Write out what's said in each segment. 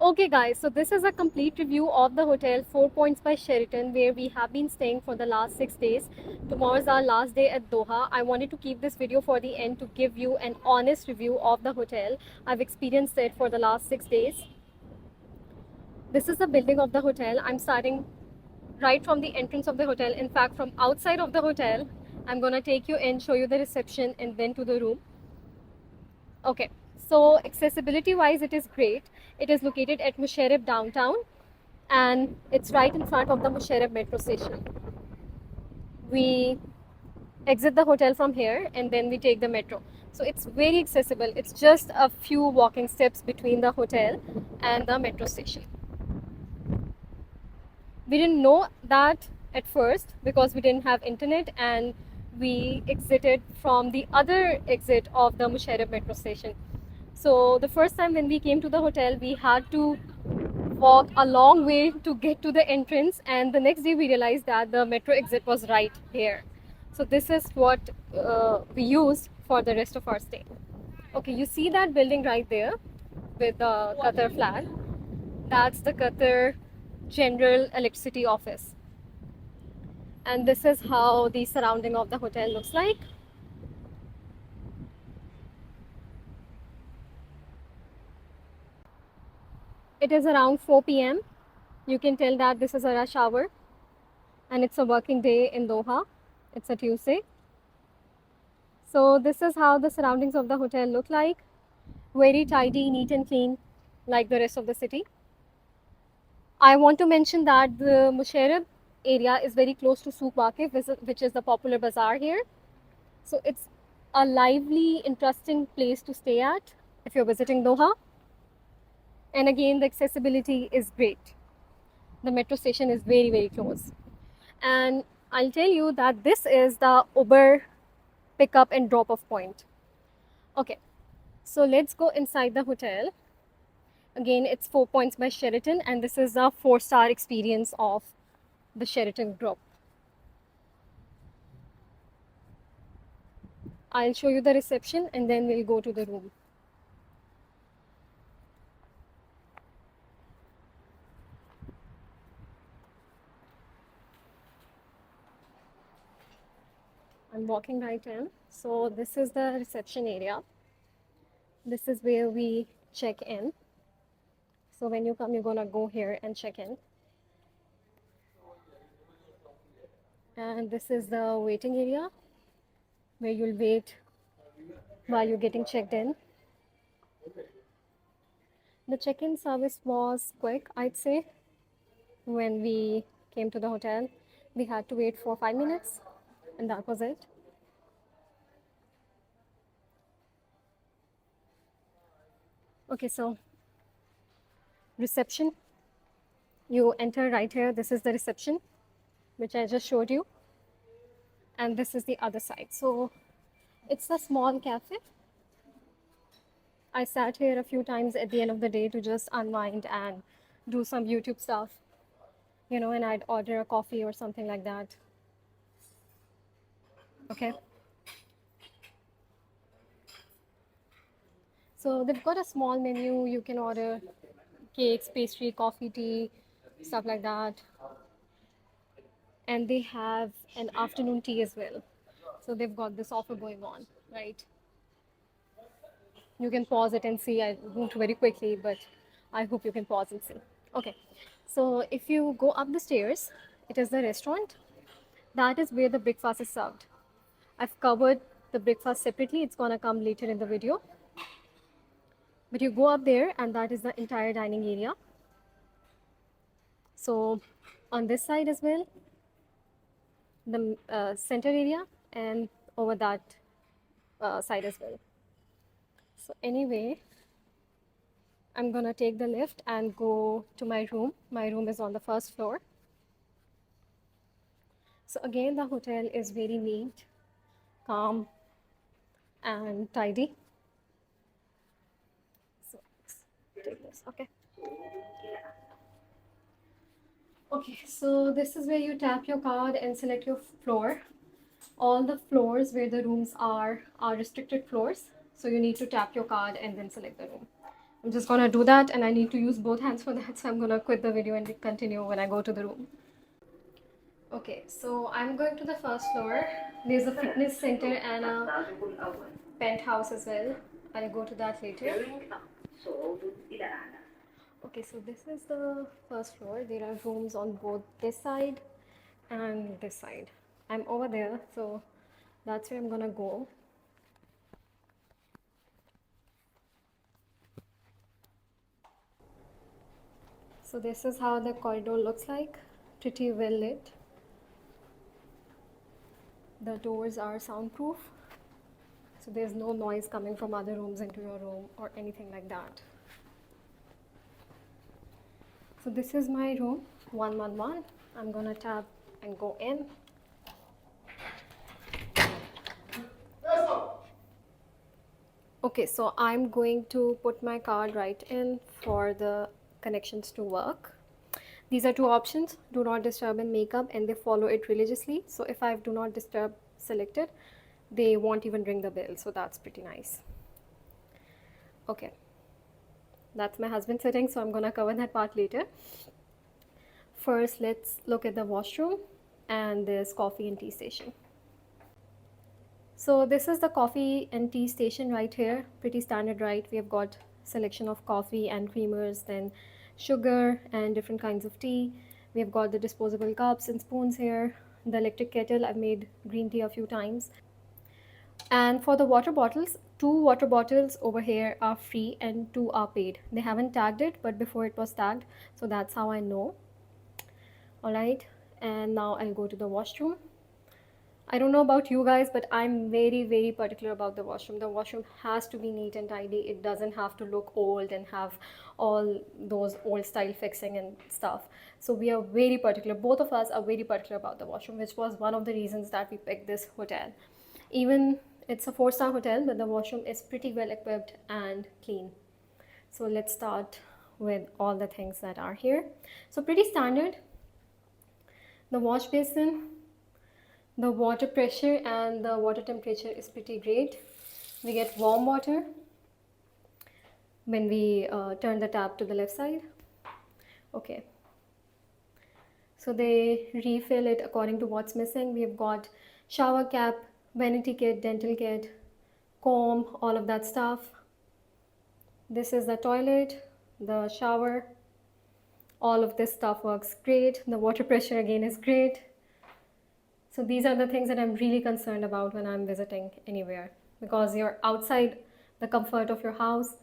Okay guys, so this is a complete review of the hotel 4 Points by Sheraton where we have been staying for the last 6 days. Tomorrow is our last day at Doha. I wanted to keep this video for the end to give you an honest review of the hotel. I've experienced it for the last 6 days. This is the building of the hotel. I'm starting right from the entrance of the hotel. In fact, from outside of the hotel, I'm gonna take you in, show you the reception and then to the room. Okay, so accessibility wise, it is great. It is located at Msheireb Downtown and it's right in front of the Msheireb metro station. We exit the hotel from here and then we take the metro. So it's very accessible. It's just a few walking steps between the hotel and the metro station. We didn't know that at first because we didn't have internet and we exited from the other exit of the Msheireb metro station. So the first time when we came to the hotel, we had to walk a long way to get to the entrance, and the next day we realized that the metro exit was right here. So this is what we used for the rest of our stay. Okay, you see that building right there with the Qatar flag? That's the Qatar General Electricity Office. And this is how the surrounding of the hotel looks like. It is around 4 p.m. You can tell that this is a rush hour and it's a working day in Doha. It's a Tuesday. So this is how the surroundings of the hotel look like. Very tidy, neat and clean, like the rest of the city. I want to mention that the Msheireb area is very close to Souk Waqif, which is the popular bazaar here. So it's a lively, interesting place to stay at if you're visiting Doha. And again, the accessibility is great. The metro station is very, very close. And I'll tell you that this is the Uber pickup and drop off point. Okay, so let's go inside the hotel. Again, it's 4 Points by Sheraton, and this is a 4-star experience of the Sheraton group. I'll show you the reception and then we'll go to the room. I'm walking right in. So this is the reception area. This is where we check in. So when you come, you're gonna go here and check in. And this is the waiting area where you'll wait while you're getting checked in. The check-in service was quick, I'd say. When we came to the hotel, we had to wait for 5 minutes and that was it. Okay, so reception. You enter right here. This is the reception, which I just showed you. And this is the other side. So it's a small cafe. I sat here a few times at the end of the day to just unwind and do some YouTube stuff, you know, and I'd order a coffee or something like that. Okay. So they've got a small menu. You can order cakes, pastry, coffee, tea, stuff like that. And they have an afternoon tea as well. So they've got this offer going on, right? You can pause it and see. I moved very quickly, but I hope you can pause and see. Okay, so if you go up the stairs, it is the restaurant. That is where the breakfast is served. I've covered the breakfast separately. It's gonna come later in the video. But you go up there and that is the entire dining area. So on this side as well, the center area, and over that side as well. So anyway, I'm gonna take the lift and go to my room. My room is on the first floor. So again, the hotel is very neat, calm, and tidy. So let's take this, okay. Okay, so this is where you tap your card and select your floor. All the floors where the rooms are restricted floors. So you need to tap your card and then select the room. I'm just gonna do that, and I need to use both hands for that, so I'm gonna quit the video and continue when I go to the room. Okay, so I'm going to the first floor. There's a fitness center and a penthouse as well. I'll go to that later. Okay, so this is the first floor. There are rooms on both this side and this side. I'm over there, so that's where I'm gonna go. So this is how the corridor looks like, pretty well lit. The doors are soundproof, so there's no noise coming from other rooms into your room or anything like that. So this is my room, 111. I'm gonna tap and go in. Okay, so I'm going to put my card right in for the connections to work. These are two options, do not disturb and makeup, and they follow it religiously. So if I have do not disturb selected, they won't even ring the bell, so that's pretty nice. Okay, that's my husband sitting, so I'm gonna cover that part later. First, let's look at the washroom and this coffee and tea station. So this is the coffee and tea station right here, pretty standard, right? We have got selection of coffee and creamers, then sugar and different kinds of tea. We have got the disposable cups and spoons here, the electric kettle. I've made green tea a few times. And for the water bottles, 2 water bottles over here are free and 2 are paid. They haven't tagged it, but before it was tagged, so that's how I know. All right, and now I'll go to the washroom. I don't know about you guys, but I'm very particular about the washroom. The washroom has to be neat and tidy. It doesn't have to look old and have all those old style fixing and stuff. So we are very particular. Both of us are very particular about the washroom, which was one of the reasons that we picked this hotel. Even it's a 4-star hotel, but the washroom is pretty well equipped and clean. So let's start with all the things that are here. So pretty standard. The wash basin, the water pressure and the water temperature is pretty great. We get warm water when we turn the tap to the left side. Okay, so they refill it according to what's missing. We have got shower cap, vanity kit, dental kit, comb, all of that stuff. This is the toilet, the shower. All of this stuff works great. The water pressure again is great. So these are the things that I'm really concerned about when I'm visiting anywhere, because you're outside the comfort of your house.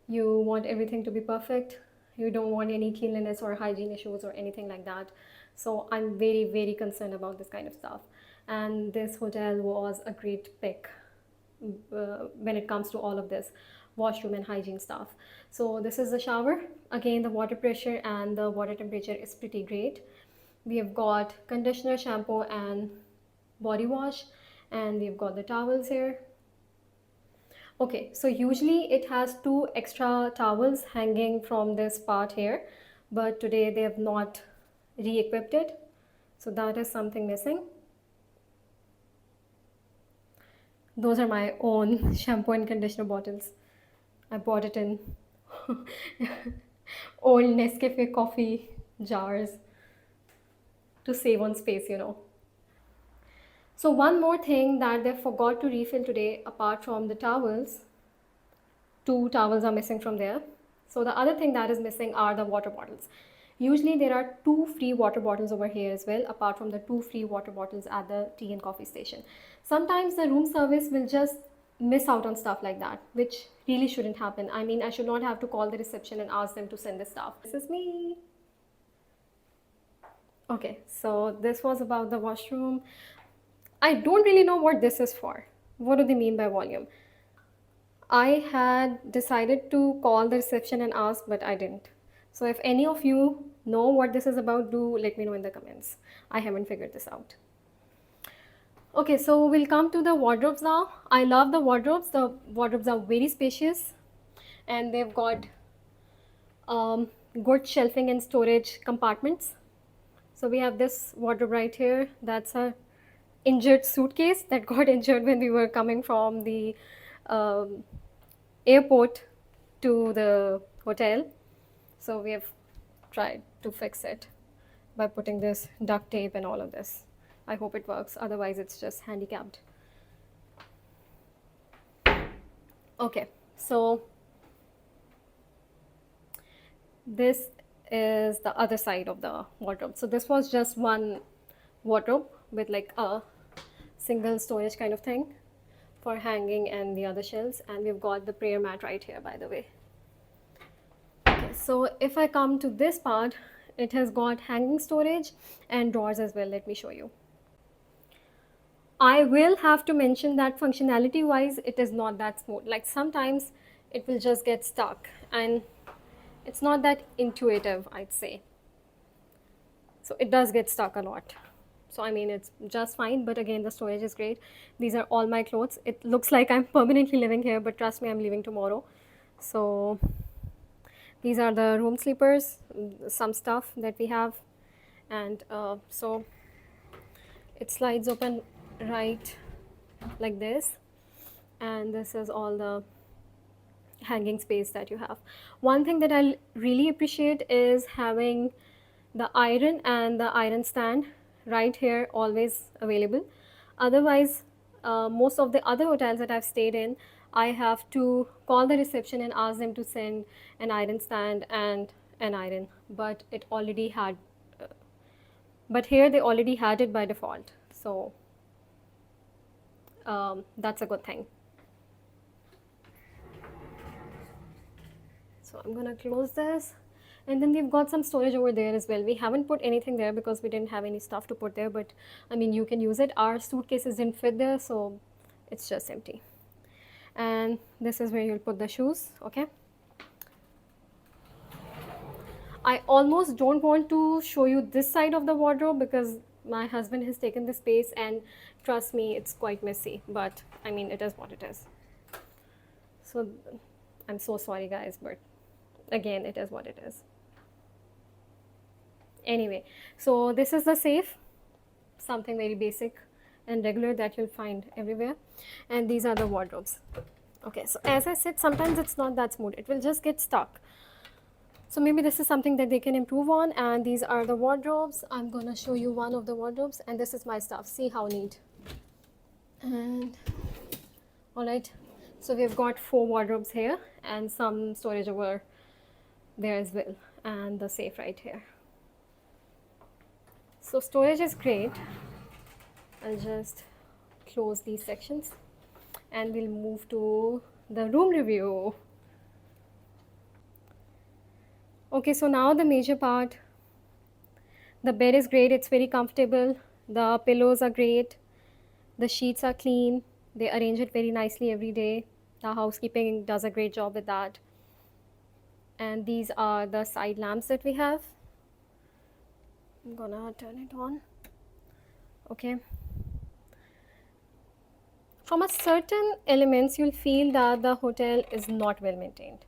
You want everything to be perfect. You don't want any cleanliness or hygiene issues or anything like that. So I'm very concerned about this kind of stuff. And this hotel was a great pick when it comes to all of this washroom and hygiene stuff. So this is the shower. Again, the water pressure and the water temperature is pretty great. We have got conditioner, shampoo and body wash, and we've got the towels here. Okay, so usually it has 2 extra towels hanging from this part here, but today they have not re-equipped it, so that is something missing. Those are my own shampoo and conditioner bottles. I bought it in old Nescafe coffee jars to save on space, you know. So one more thing that they forgot to refill today, apart from the towels, 2 towels are missing from there. So the other thing that is missing are the water bottles. Usually there are 2 free water bottles over here as well, apart from the 2 free water bottles at the tea and coffee station. Sometimes the room service will just miss out on stuff like that, which really shouldn't happen. I mean, I should not have to call the reception and ask them to send the stuff. This is me. Okay, so this was about the washroom. I don't really know what this is for. What do they mean by volume? I had decided to call the reception and ask, but I didn't. So if any of you know what this is about, do let me know in the comments. I haven't figured this out. Okay, so we'll come to the wardrobes now. I love the wardrobes. The wardrobes are very spacious and they've got good shelving and storage compartments. So we have this wardrobe right here. That's a injured suitcase that got injured when we were coming from the airport to the hotel. So we have tried to fix it by putting this duct tape and all of this. I hope it works, otherwise it's just handicapped. Okay, so this is the other side of the wardrobe. So this was just one wardrobe with like a single storage kind of thing for hanging and the other shelves, and we've got the prayer mat right here, by the way. Okay, so if I come to this part, it has got hanging storage and drawers as well. Let me show you. I will have to mention that functionality wise it is not that smooth. Like sometimes it will just get stuck and it's not that intuitive, I'd say. So it does get stuck a lot. So I mean it's just fine, but again the storage is great. These are all my clothes. It looks like I'm permanently living here, but trust me, I'm leaving tomorrow. So these are the room sleepers, some stuff that we have, and so it slides open right like this, and this is all the hanging space that you have. One thing that I really appreciate is having the iron and the iron stand right here, always available. Otherwise, most of the other hotels that I've stayed in, I have to call the reception and ask them to send an iron stand and an iron, but it already had but here they already had it by default, so that's a good thing. So I'm gonna close this, and then we've got some storage over there as well. We haven't put anything there because we didn't have any stuff to put there, but I mean you can use it. Our suitcases didn't fit there, so it's just empty. And this is where you'll put the shoes. Okay, I almost don't want to show you this side of the wardrobe because my husband has taken the space, and trust me, it's quite messy, but I mean it is what it is. So I'm so sorry guys, but again it is what it is. Anyway, so this is the safe, something very basic and regular that you'll find everywhere, and these are the wardrobes. Okay, so as I said, sometimes it's not that smooth, it will just get stuck. So maybe this is something that they can improve on. And these are the wardrobes. I'm gonna show you one of the wardrobes, and this is my stuff. See how neat. And all right, so we've got 4 wardrobes here and some storage over there as well, and the safe right here. So storage is great. I'll just close these sections and we'll move to the room review. Okay, so now the major part. The bed is great, it's very comfortable. The pillows are great. The sheets are clean. They arrange it very nicely every day. The housekeeping does a great job with that. And these are the side lamps that we have. I'm gonna turn it on. Okay. From a certain elements, you'll feel that the hotel is not well maintained,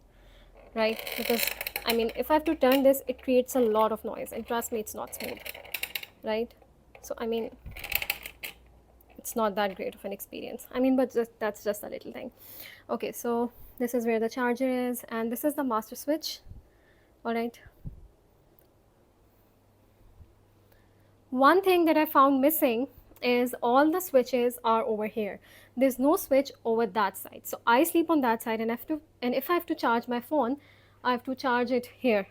right? Because I mean, if I have to turn this, it creates a lot of noise, and trust me, it's not smooth, right? So I mean, it's not that great of an experience. I mean, but that's just a little thing. Okay, so this is where the charger is, and this is the master switch. All right. One thing that I found missing is all the switches are over here. There's no switch over that side. So I sleep on that side, and if I have to charge my phone, I have to charge it here.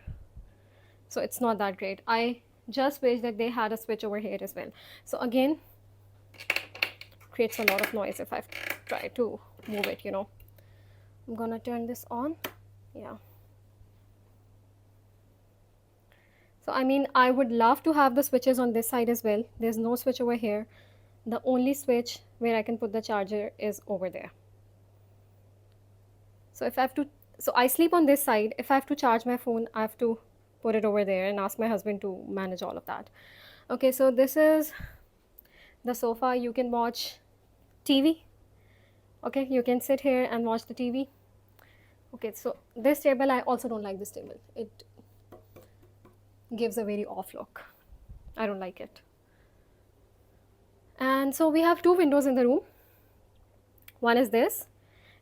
So it's not that great. I just wish that they had a switch over here as well. So again, creates a lot of noise if I try to move it, you know. I'm gonna turn this on. Yeah. So I mean, I would love to have the switches on this side as well. There's no switch over here. The only switch where I can put the charger is over there. So if I have to, so I sleep on this side. If I have to charge my phone, I have to put it over there and ask my husband to manage all of that. Okay, so this is the sofa. You can watch TV. Okay, you can sit here and watch the TV. Okay, so this table, I also don't like this table. It gives a very off look. I don't like it. And so we have 2 windows in the room. One is this,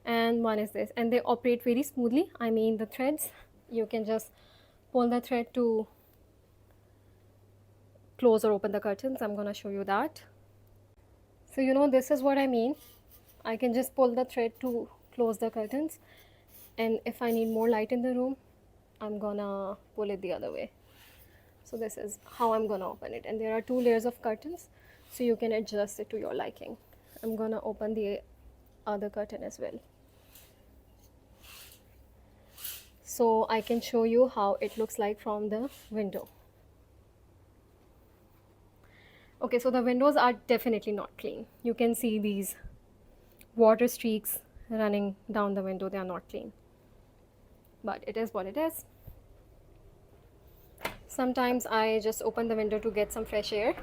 and one is this, and they operate very smoothly. I mean, the threads, you can just pull the thread to close or open the curtains. I'm gonna show you that. So you know, this is what I mean. I can just pull the thread to close the curtains, and if I need more light in the room, I'm gonna pull it the other way. So this is how I'm gonna open it, and there are 2 layers of curtains, so you can adjust it to your liking. I'm gonna open the other curtain as well, so I can show you how it looks like from the window. Okay, so the windows are definitely not clean. You can see these water streaks running down the window. They are not clean, but it is what it is. Sometimes I just open the window to get some fresh air.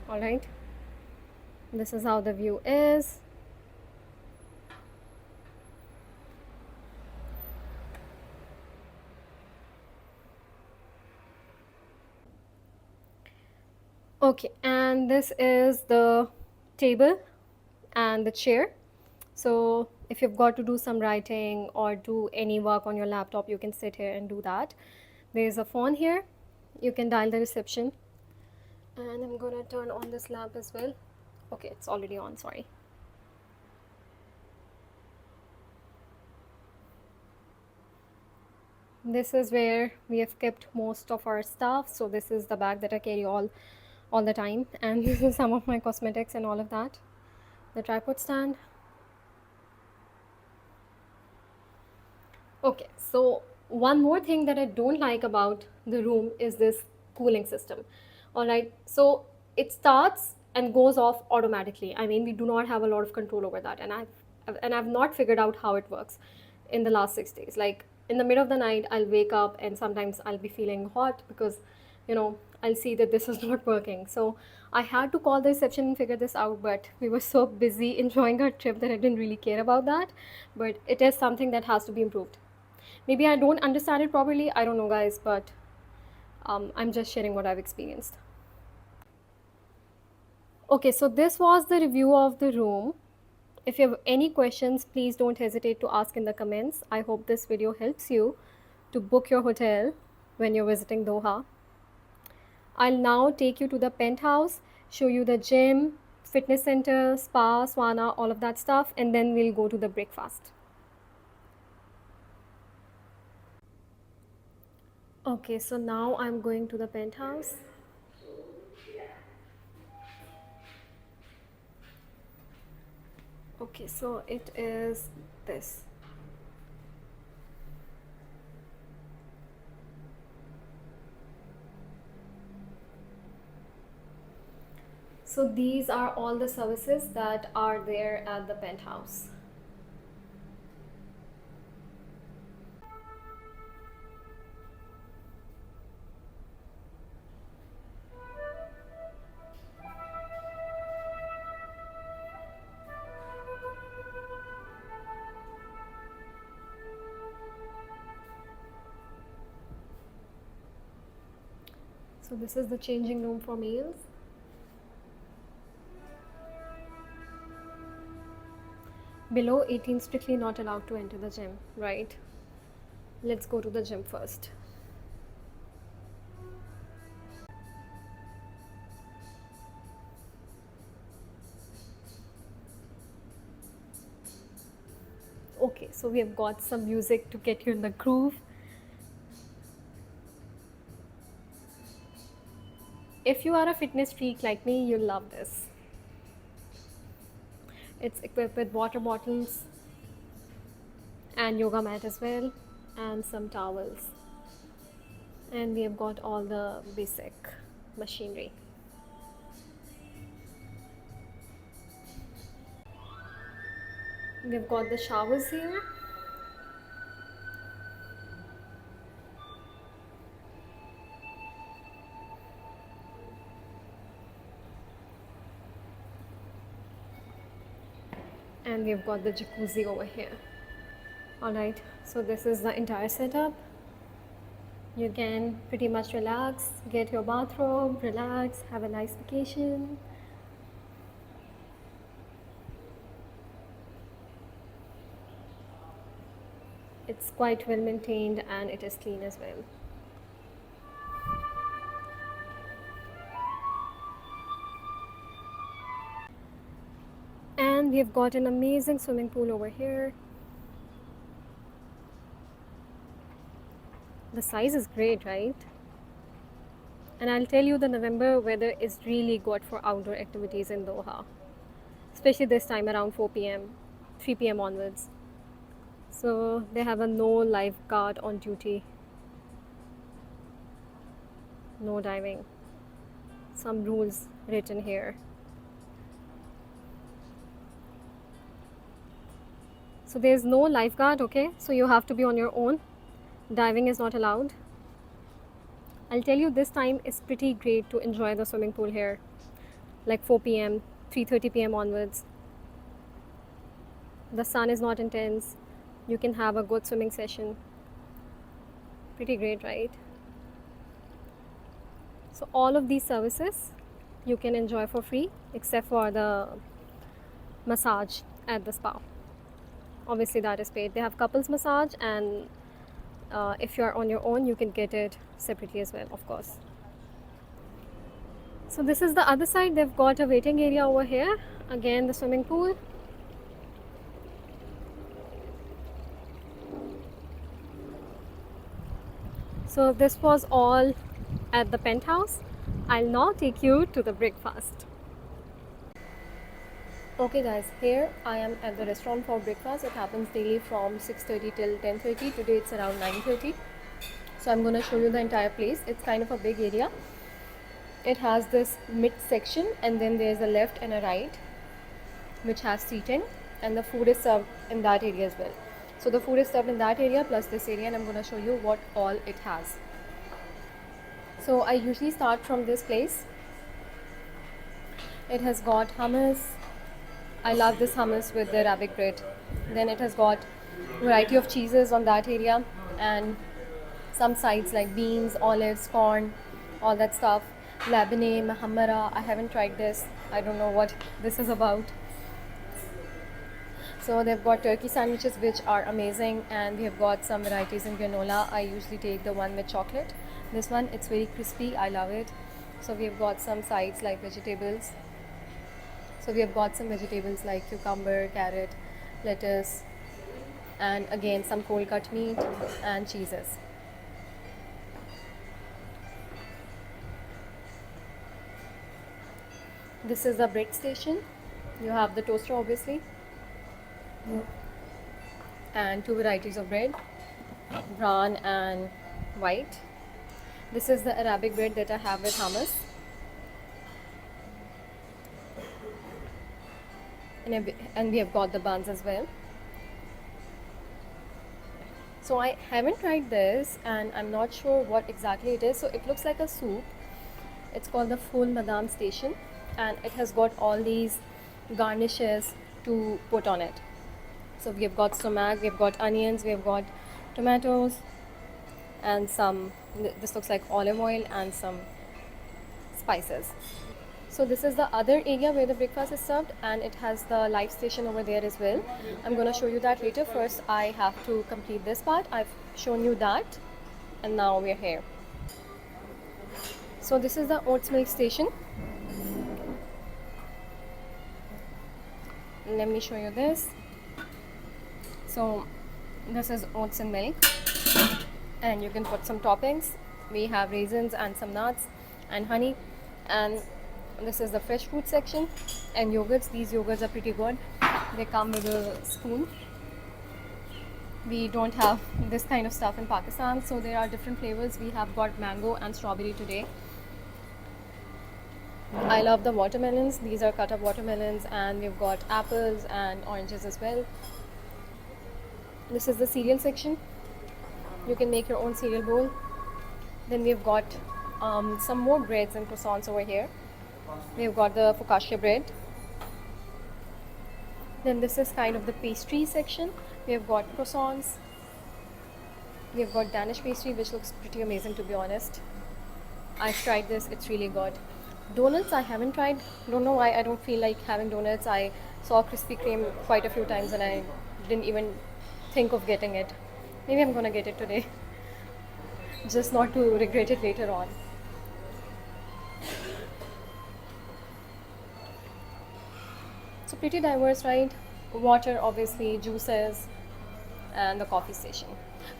All right, this is how the view is. Okay, and this is the table and the chair. So if you've got to do some writing or do any work on your laptop, you can sit here and do that. There's a phone here. You can dial the reception. And I'm gonna turn on this lamp as well. Okay, it's already on, sorry. This is where we have kept most of our stuff. So this is the bag that I carry all the time, and this is some of my cosmetics and all of that. The tripod stand. Okay, so one more thing that I don't like about the room is this cooling system. All right, so it starts and goes off automatically. I mean, we do not have a lot of control over that, and I've not figured out how it works in the last 6 days. Like in the middle of the night, I'll wake up and sometimes I'll be feeling hot because, you know, I'll see that this is not working. So I had to call the reception and figure this out, but we were so busy enjoying our trip that I didn't really care about that. But it is something that has to be improved. Maybe I don't understand it properly. I don't know, guys, but I'm just sharing what I've experienced. Okay, so this was the review of the room. If you have any questions, please don't hesitate to ask in the comments. I hope this video helps you to book your hotel when you're visiting Doha. I'll now take you to the penthouse, show you the gym, fitness center, spa, sauna, all of that stuff, and then we'll go to the breakfast. Okay, so now I'm going to the penthouse. Okay, so it is this. So these are all the services that are there at the penthouse. So this is the changing room for males. Below 18, strictly not allowed to enter the gym, right? Let's go to the gym first. Okay, so we have got some music to get you in the groove. If you are a fitness freak like me, you'll love this. It's equipped with water bottles and yoga mat as well, and some towels. And we have got all the basic machinery. We've got the showers here. And we've got the jacuzzi over here. Alright, so this is the entire setup. You can pretty much relax, get your bathrobe, relax, have a nice vacation. It's quite well maintained and it is clean as well. And we've got an amazing swimming pool over here. The size is great, right? And I'll tell you, the November weather is really good for outdoor activities in Doha, especially this time around 4 p.m., 3 p.m. onwards. So they have a no lifeguard on duty, no diving. Some rules written here. So there's no lifeguard, okay? So you have to be on your own. Diving is not allowed. I'll tell you, this time is pretty great to enjoy the swimming pool here, like 4 p.m., 3:30 p.m. onwards. The sun is not intense. You can have a good swimming session. Pretty great, right? So all of these services you can enjoy for free, except for the massage at the spa. Obviously that is paid. They have couples massage, and if you're on your own, you can get it separately as well, of course. So this is the other side. They've got a waiting area over here. Again, the swimming pool. So this was all at the Penthouse. I'll now take you to the breakfast. Okay guys, here I am at the restaurant for breakfast. It happens daily from 6:30 till 10:30. Today it's around 9:30. So I'm going to show you the entire place. It's kind of a big area. It has this mid section, and then there's a left and a right which has seating, and the food is served in that area as well. So the food is served in that area plus this area, and I'm going to show you what all it has. So I usually start from this place. It has got hummus. I love this hummus with the Arabic bread. Then it has got variety of cheeses on that area, and some sides like beans, olives, corn, all that stuff. Labneh, mahammara. I haven't tried this. I don't know what this is about. So they've got turkey sandwiches which are amazing, and we have got some varieties in granola. I usually take the one with chocolate. This one, it's very crispy. I love it. So we have got some sides like vegetables. So we have got some vegetables like cucumber, carrot, lettuce, and again some cold cut meat and cheeses. This is the bread station. You have the toaster obviously, and two varieties of bread, brown and white. This is the Arabic bread that I have with hummus. And we have got the buns as well. So I haven't tried this, and I'm not sure what exactly it is. So it looks like a soup. It's called the Full Madam Station, and it has got all these garnishes to put on it. So we have got sumac, we have got onions, we have got tomatoes, and some, this looks like olive oil, and some spices. So this is the other area where the breakfast is served, and it has the live station over there as well. I'm going to show you that later. First I have to complete this part. I've shown you that, and now we're here. So this is the oats milk station. Let me show you this. So this is oats and milk, and you can put some toppings. We have raisins and some nuts and honey, and this is the fresh fruit section, and yogurts. These yogurts are pretty good. They come with a spoon. We don't have this kind of stuff in Pakistan, so there are different flavors. We have got mango and strawberry today. I love the watermelons. These are cut up watermelons, and we've got apples and oranges as well. This is the cereal section. You can make your own cereal bowl. Then we've got some more breads and croissants over here. We've got the focaccia bread. Then this is kind of the pastry section. We have got croissants. We have got Danish pastry, which looks pretty amazing, to be honest. I've tried this, it's really good. Donuts I haven't tried. Don't know why I don't feel like having donuts. I saw Krispy Kreme quite a few times and I didn't even think of getting it. Maybe I'm gonna get it today, just not to regret it later on. So pretty diverse, right? Water, obviously, juices, and the coffee station.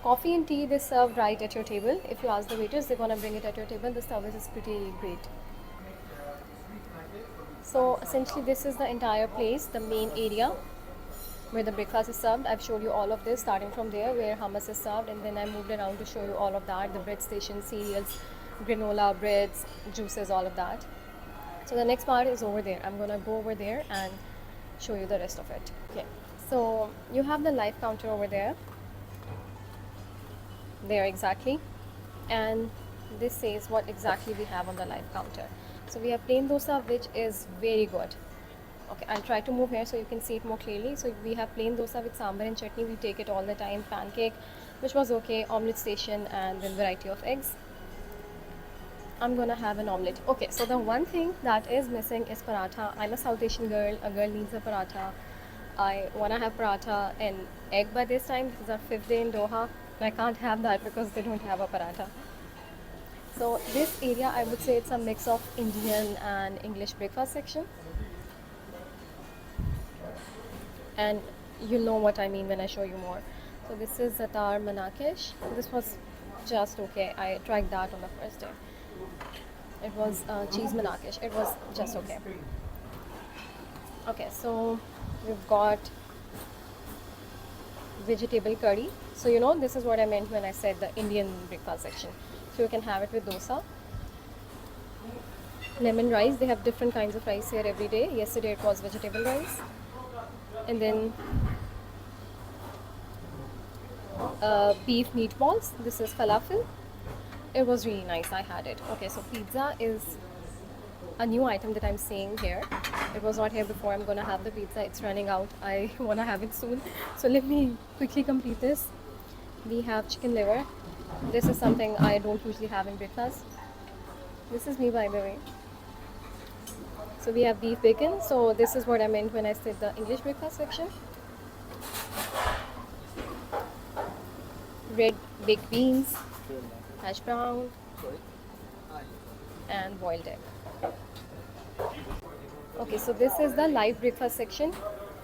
Coffee and tea they serve right at your table. If you ask the waiters, they're gonna bring it at your table. The service is pretty great. So essentially, this is the entire place, the main area where the breakfast is served. I've showed you all of this, starting from there where hummus is served, and then I moved around to show you all of that, the bread station, cereals, granola, breads, juices, all of that. So the next part is over there. I'm gonna go over there and show you the rest of it. Okay, so you have the live counter over there. There exactly, and this says what exactly we have on the live counter. So we have plain dosa, which is very good. Okay, I'll try to move here so you can see it more clearly. So we have plain dosa with sambar and chutney. We take it all the time. Pancake, which was okay. Omelette station, and then variety of eggs. I'm gonna have an omelette. Okay, so the one thing that is missing is paratha. I'm a South Asian girl. A girl needs a paratha. I wanna have paratha and egg by this time. This is our 5th day in Doha. I can't have that because they don't have a paratha. So this area, I would say it's a mix of Indian and English breakfast section. And you'll know what I mean when I show you more. So this is Zatar Manakish. This was just okay. I tried that on the first day. It was cheese Manakish. It was just okay. Okay, so we've got vegetable curry. So you know, this is what I meant when I said the Indian breakfast section. So you can have it with dosa. Lemon rice. They have different kinds of rice here every day. Yesterday it was vegetable rice. And then beef meatballs. This is falafel. It was really nice. I had it. Okay, so pizza is a new item that I'm seeing here. It was not here before. I'm gonna have the pizza. It's running out. I wanna have it soon. So let me quickly complete this. We have chicken liver. This is something I don't usually have in breakfast. This is me, by the way. So we have beef bacon. So this is what I meant when I said the English breakfast section. Red baked beans, hash brown, and boiled egg. Okay, so this is the live breakfast section,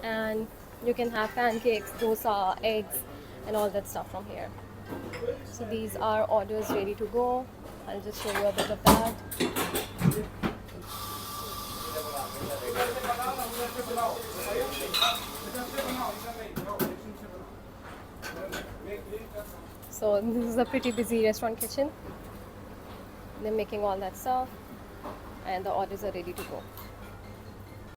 and you can have pancakes, dosa, eggs, and all that stuff from here. So these are orders ready to go. I'll just show you a bit of that. So this is a pretty busy restaurant kitchen. They're making all that stuff and the orders are ready to go.